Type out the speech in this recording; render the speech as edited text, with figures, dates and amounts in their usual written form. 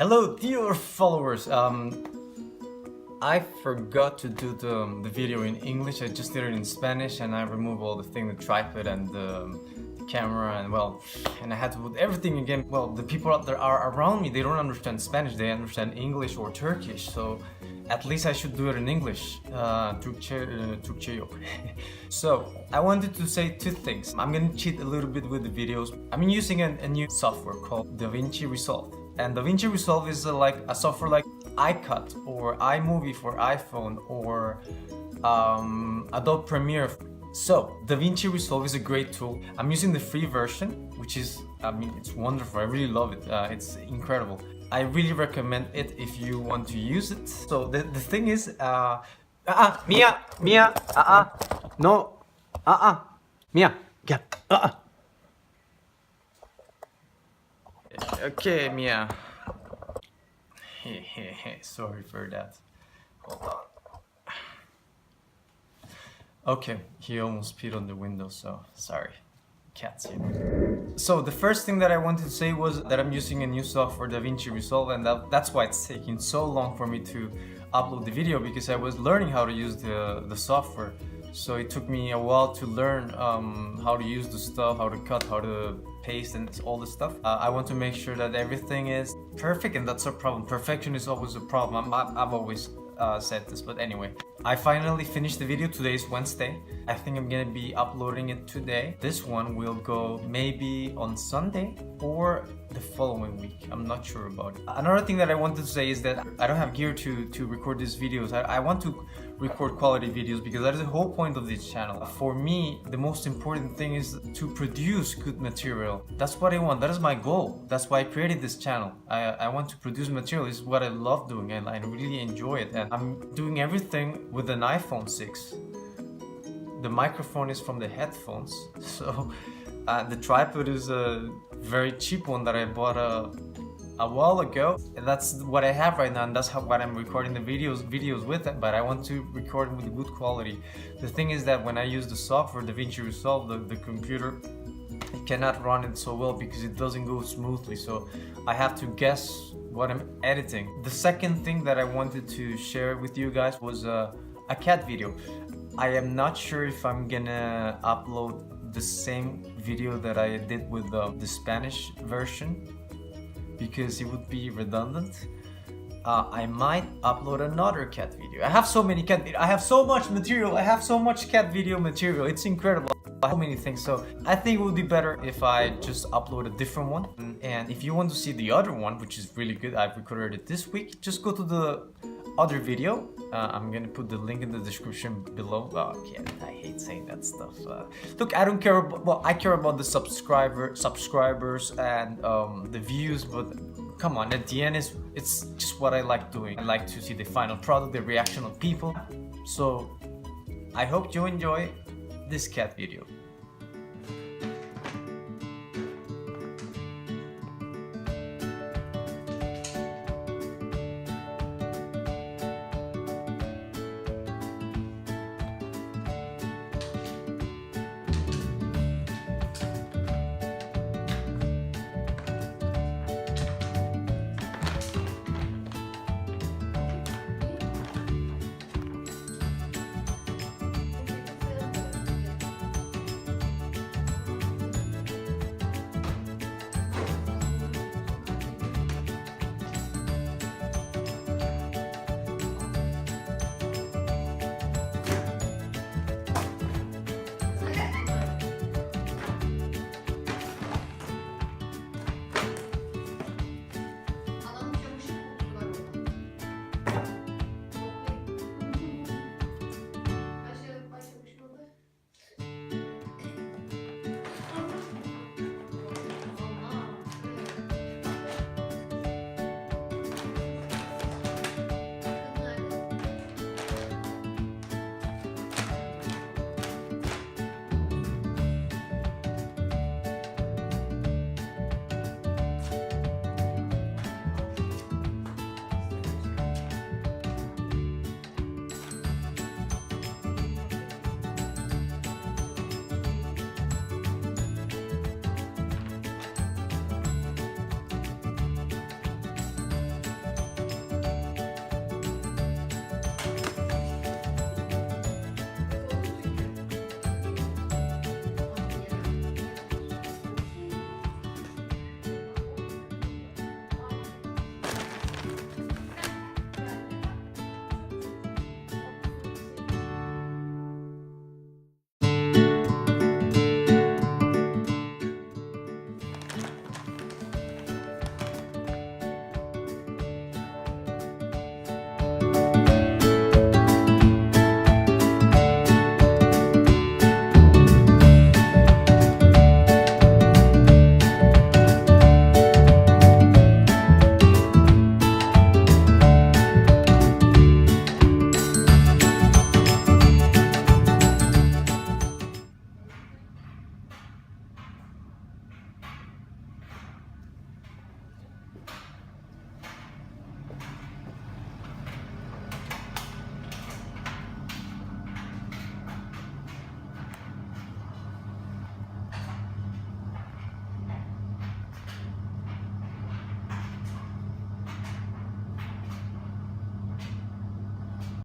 Hello dear followers, I forgot to do the video in English. I just did it in Spanish and I removed all the thing, the tripod and the camera and I had to put everything again. Well, the people out there are around me, they don't understand Spanish, they understand English or Turkish, so at least I should do it in English. Türkçe yok. So, I wanted to say two things. I'm gonna cheat a little bit with the videos. I'm using a new software called Davinci Resolve. And Davinci Resolve is like a software like iCut or iMovie for iPhone or Adobe Premiere. So, Davinci Resolve is a great tool. I'm using the free version, which is, it's wonderful. I really love it. It's incredible. I really recommend it if you want to use it. So, the thing is, Mia, no, Mia, get, Okay, Mia. Sorry for that. Hold on. Okay, he almost peed on the window, so sorry. Cats here. So the first thing that I wanted to say was that I'm using a new software, Davinci Resolve, and that's why it's taking so long for me to upload the video, because I was learning how to use the software. So it took me a while to learn how to use the stuff, how to cut, how to paste and all this stuff. I want to make sure that everything is perfect, and that's a problem. Perfection is always a problem. I've always said this, but anyway. I finally finished the video. Today is Wednesday. I think I'm gonna be uploading it today. This one will go maybe on Sunday or the following week. I'm not sure about it. Another thing that I wanted to say is that I don't have gear to record these videos. I want to record quality videos because that is the whole point of this channel. For me, the most important thing is to produce good material. That's what I want. That is my goal. That's why I created this channel. I want to produce material. This is what I love doing and I really enjoy it. And I'm doing everything with an iPhone 6. The microphone is from the headphones. So the tripod is a very cheap one that I bought a while ago, and that's what I have right now, and that's what I'm recording the videos with it. But I want to record with good quality. The thing is that when I use the software Davinci Resolve, the computer, it cannot run it so well because it doesn't go smoothly, so I have to guess what I'm editing. The second thing that I wanted to share with you guys was a cat video. I am not sure if I'm gonna upload the same video that I did with the Spanish version, because it would be redundant. I might upload another cat video. I have so many cat videos. I have so much material. I have so much cat video material. It's incredible. So many things. So I think it would be better if I just upload a different one. And if you want to see the other one, which is really good, I've recorded it this week, just go to the other video. I'm gonna put the link in the description below. Okay, I hate saying that stuff. Look, I don't care about, well, I care about the subscribers and the views, but come on, at the end it's just what I like doing. I like to see the final product, the reaction of people. So I hope you enjoy this cat video.